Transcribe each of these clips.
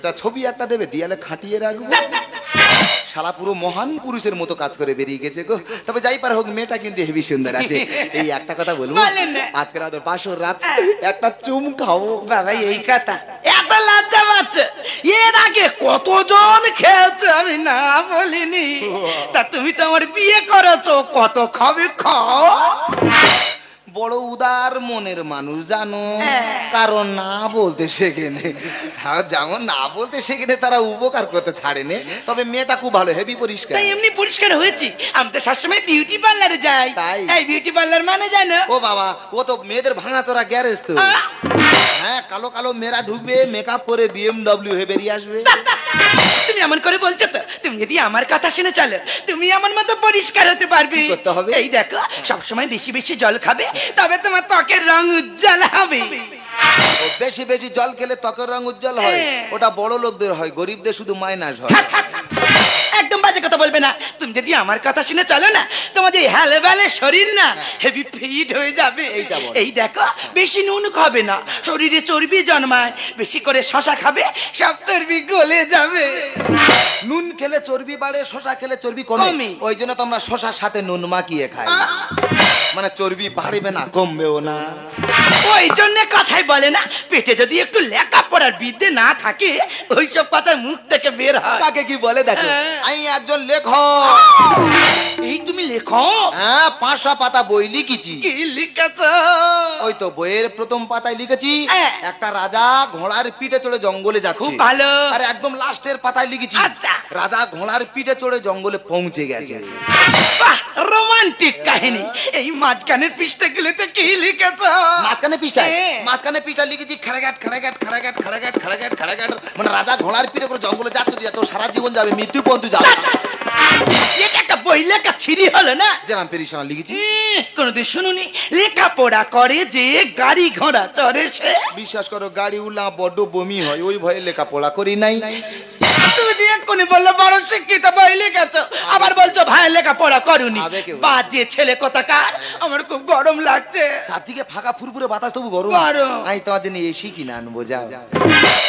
তা ছবি একটা দেবে দেয়ালে খাটিয়ে রাখবো। শালা পুরো মহান পুরুষের মতো কাজ করে বেরিয়ে গেছে গো। তবে যাই পার হোক মেয়েটা কিন্তু হেভি সুন্দর আছে। এই একটা কথা বলবো, আজকে রাত পাঁচশো রাত একটা চুম খাবো। বাবা এই কথা এত লজ্জা পাচ্ছে, এর আগে কতজন খেয়েছে আমি না বলিনি। তা তুমি তো আমার বিয়ে করেছো, কত খাবে খাও। বড় উদার মনের মানুষ জানো, কারণ না বলতে শেখেনে। হ্যাঁ, যেমন না বলতে শেখেনে তারা উপকার করতে ছাড়েনে। তবে মেয়েটা খুব ভালো, হেভি পরিষ্কার। তাই এমনি পরিষ্কার হয়েছি। আমি তো সবসময় বিউটি পার্লারে যাই। তাই? এই বিউটি পার্লার মানে জানো? ও বাবা, ও তো মেয়েদের ভাঙাচোরা গ্যারেজ তো। হ্যাঁ, কালো কালো মেয়েরা ঢুকবে, মেকআপ করে BMW হয়ে বেরিয়ে আসবে। তুমি এমন করে বলছো তো, তুমি যদি আমার কথা শুনে চলো তুমি আমার মতো পরিষ্কার হতে পারবে। কি করতে হবে? এই দেখো, সবসময় বেশি বেশি জল খাবে, তবে তোমার ত্বকের রং উজ্জ্বল হবে। ও বেশি বেশি জল খেলে ত্বকের রং উজ্জ্বল হয়? হ্যাঁ। ওটা বড় লোকদের হয়, গরিবদের শুধু মাইনাস হয়। একদম বাজে কথা বলবে না। তুমি যদি আমার কথা শুনে চলো না, তোমার যে হেলেবেলে শরীর না হেভি ফিট হয়ে যাবে। এইটা বলো। এই দেখো, বেশি নুন খাবে না, শরীরে চর্বি জন্মায়। বেশি করে শশা খাবে, সব চর্বি গলে যাবে। নুন খেলে চর্বি বাড়ে, শশা খেলে চর্বি কমে। কমে। ওই জন্য তো আমরা শশার সাথে নুন মাখিয়ে খাই। মানে চর্বি বাড়বে না, কমবেও না। ওই জন্য কথাই বলে না, পেটে যদি একটু লেখাপড়ার বিদ্যে না থাকে ওইসব কথা মুখ থেকে বের হয়। কাকে কি বলে দেখো, হ্যাঁ। আমি একজন লেখক। এই তুমি লেখো? হ্যাঁ, 500 পাতা বই লিখেছি। কি লিখেছ? ওই তো বইয়ের প্রথম পাতায় লিখেছি হ্যাঁ। একটা রাজা ঘোড়ার পিঠে চড়ে জঙ্গলে যাচ্ছে। খুব ভালো। আর একদম লাস্টের পাতায় লিখেছি আচ্ছা। রাজা ঘোড়ার পিঠে চড়ে জঙ্গলে পৌঁছে গেছে। বাহ, রোমান্টিক কাহিনী। এই মাঝখানের পৃষ্ঠাগুলোতে কি লিখেছ? মাঝখানে পৃষ্ঠায় হ্যাঁ। মাঝখানে পৃষ্ঠা লিখেছি খাড়াঘাট খাড়াঘাট খাড়াঘাট খাড়াঘাট খাড়াঘাট খাড়াঘাট। মানে রাজা ঘোড়ার পিঠে করে জঙ্গলে যাচ্ছে তো যাচ্ছে, ও সারা জীবন যাবে, মৃত্যু পর্যন্ত যাবে। এটা একটা বই লেখা ছিরি হলো না? যেরাম পেরিশান লিখেছি। কোনদিন শুনুনি লেখাপড়া করে যে গাড়ি ঘোড়া চড়ে সে? বিশ্বাস করো, গাড়ি উল্লা বড্ড বমি হয়, ওই ভয়ে লেখাপড়া করি নাই। তুমি দিয়ে এক্ষুনি বললে বড় শিক্ষিত বই লিখেছো, আবার বলছো ভাই লেখাপড়া করুনি। আবেগে বলছি। বাজে ছেলে কোথাকার, আমার খুব গরম লাগছে। চারদিকে ফাঁকা ফুরফুরে বাতাস, তবু গরম। গরম। আমি তোমার জন্য এসি কিনে আনবো, যাও।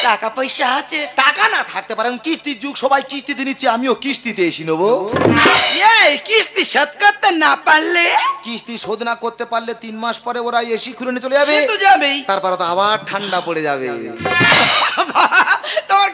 টাকা পয়সা আছে? টাকা না থাকতে পারে, কিস্তির যুগ, সবাই কিস্তিতে নিচ্ছে, আমিও কিস্তিতে এসি নেবো। এই কিস্তি শোধ করতে না পারলে? কিস্তি শোধ না করতে পারলে 3 মাস পরে ওরা এসি খুলে নিয়ে চলে যাবে। সে তো যাবেই। তারপরে তো আবার ঠান্ডা পড়ে যাবে। তোমার